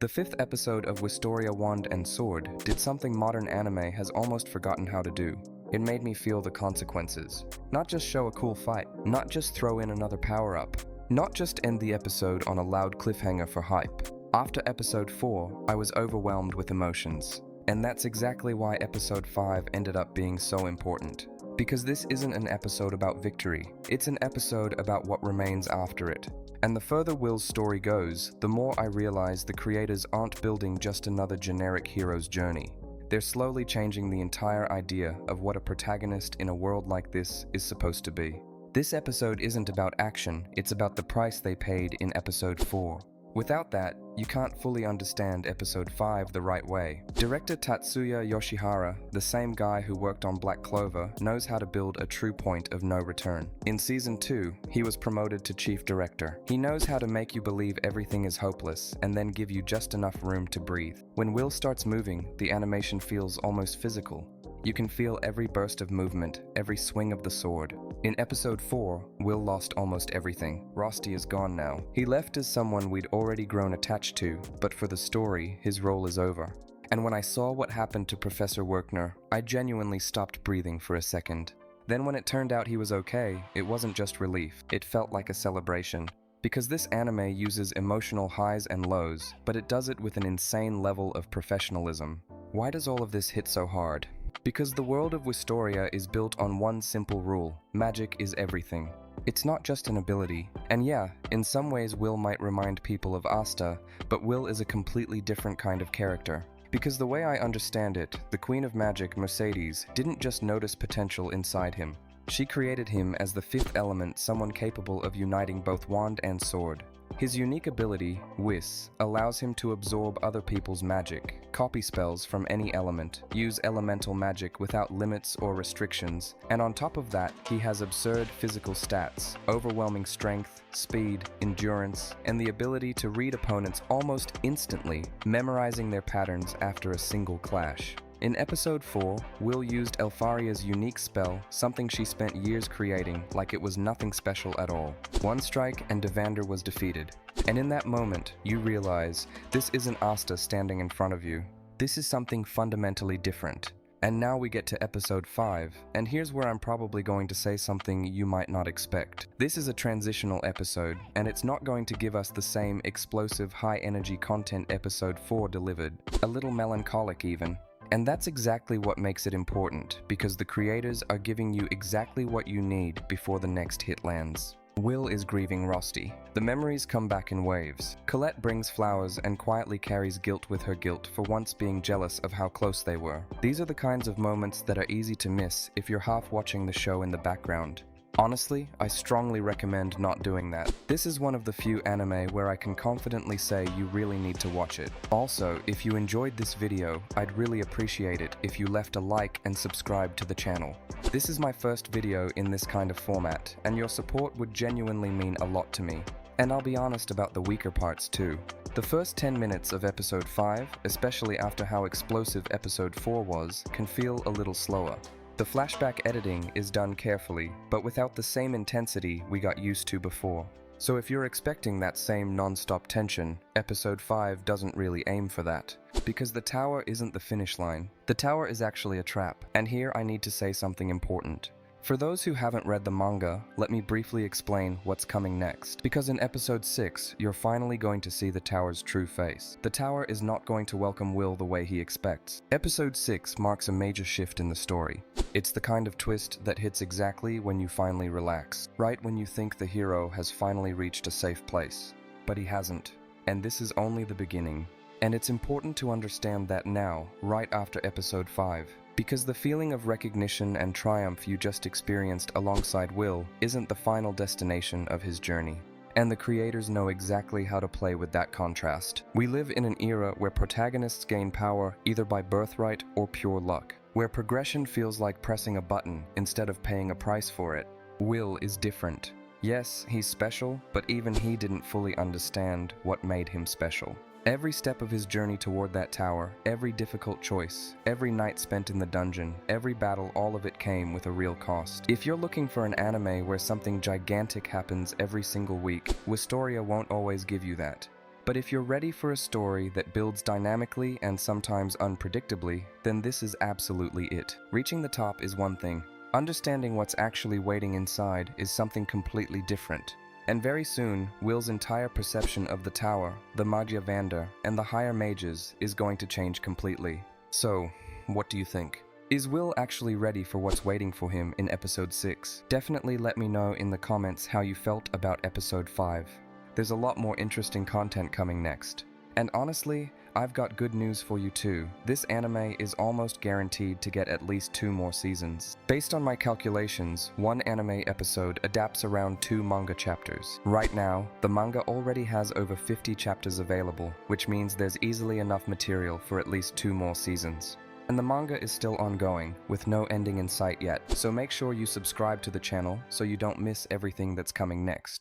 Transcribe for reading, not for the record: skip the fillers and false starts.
The fifth episode of Wistoria Wand and Sword did something modern anime has almost forgotten how to do. It made me feel the consequences. Not just show a cool fight, not just throw in another power-up, not just end the episode on a loud cliffhanger for hype. After episode 4, I was overwhelmed with emotions. And that's exactly why episode 5 ended up being so important. Because this isn't an episode about victory, it's an episode about what remains after it. And the further Will's story goes, the more I realize the creators aren't building just another generic hero's journey. They're slowly changing the entire idea of what a protagonist in a world like this is supposed to be. This episode isn't about action, it's about the price they paid in episode 4. Without that, you can't fully understand episode 5 the right way. Director Tatsuya Yoshihara, the same guy who worked on Black Clover, knows how to build a true point of no return. In season 2, he was promoted to chief director. He knows how to make you believe everything is hopeless and then give you just enough room to breathe. When Will starts moving, the animation feels almost physical. You can feel every burst of movement, every swing of the sword. In episode 4, Will lost almost everything. Rosti is gone now. He left as someone we'd already grown attached to, but for the story, his role is over. And when I saw what happened to Professor Werkner, I genuinely stopped breathing for a second. Then when it turned out he was okay, it wasn't just relief, it felt like a celebration. Because this anime uses emotional highs and lows, but it does it with an insane level of professionalism. Why does all of this hit so hard? Because the world of Wistoria is built on one simple rule: magic is everything. It's not just an ability. And yeah, in some ways Will might remind people of Asta, but Will is a completely different kind of character. Because the way I understand it, the Queen of Magic, Mercedes, didn't just notice potential inside him. She created him as the fifth element, someone capable of uniting both wand and sword. His unique ability, Whis, allows him to absorb other people's magic, copy spells from any element, use elemental magic without limits or restrictions, and on top of that, he has absurd physical stats, overwhelming strength, speed, endurance, and the ability to read opponents almost instantly, memorizing their patterns after a single clash. In episode 4, Will used Elfaria's unique spell, something she spent years creating, like it was nothing special at all. One strike and Devander was defeated. And in that moment, you realize, this isn't Asta standing in front of you. This is something fundamentally different. And now we get to episode 5, and here's where I'm probably going to say something you might not expect. This is a transitional episode, and it's not going to give us the same explosive, high-energy content episode 4 delivered. A little melancholic even. And that's exactly what makes it important, because the creators are giving you exactly what you need before the next hit lands. Will is grieving Rosti. The memories come back in waves. Colette brings flowers and quietly carries guilt with her guilt for once being jealous of how close they were. These are the kinds of moments that are easy to miss if you're half watching the show in the background. Honestly, I strongly recommend not doing that. This is one of the few anime where I can confidently say you really need to watch it. Also, if you enjoyed this video, I'd really appreciate it if you left a like and subscribe to the channel. This is my first video in this kind of format, and your support would genuinely mean a lot to me. And I'll be honest about the weaker parts too. The first 10 minutes of episode 5, especially after how explosive episode 4 was, can feel a little slower. The flashback editing is done carefully, but without the same intensity we got used to before. So if you're expecting that same non-stop tension, episode 5 doesn't really aim for that. Because the tower isn't the finish line. The tower is actually a trap, and here I need to say something important. For those who haven't read the manga, let me briefly explain what's coming next. Because in episode 6, you're finally going to see the tower's true face. The tower is not going to welcome Will the way he expects. Episode 6 marks a major shift in the story. It's the kind of twist that hits exactly when you finally relax, right when you think the hero has finally reached a safe place. But he hasn't, and this is only the beginning. And it's important to understand that now, right after episode 5. Because the feeling of recognition and triumph you just experienced alongside Will isn't the final destination of his journey. And the creators know exactly how to play with that contrast. We live in an era where protagonists gain power either by birthright or pure luck, where progression feels like pressing a button instead of paying a price for it. Will is different. Yes, he's special, but even he didn't fully understand what made him special. Every step of his journey toward that tower, every difficult choice, every night spent in the dungeon, every battle, all of it came with a real cost. If you're looking for an anime where something gigantic happens every single week, Wistoria won't always give you that. But if you're ready for a story that builds dynamically and sometimes unpredictably, then this is absolutely it. Reaching the top is one thing. Understanding what's actually waiting inside is something completely different. And very soon, Will's entire perception of the tower, the Magia Vander, and the higher mages is going to change completely. So, what do you think? Is Will actually ready for what's waiting for him in episode 6? Definitely let me know in the comments how you felt about episode 5. There's a lot more interesting content coming next. And honestly, I've got good news for you too. This anime is almost guaranteed to get at least 2 more seasons. Based on my calculations, one anime episode adapts around 2 manga chapters. Right now, the manga already has over 50 chapters available, which means there's easily enough material for at least 2 more seasons. And the manga is still ongoing, with no ending in sight yet, so make sure you subscribe to the channel so you don't miss everything that's coming next.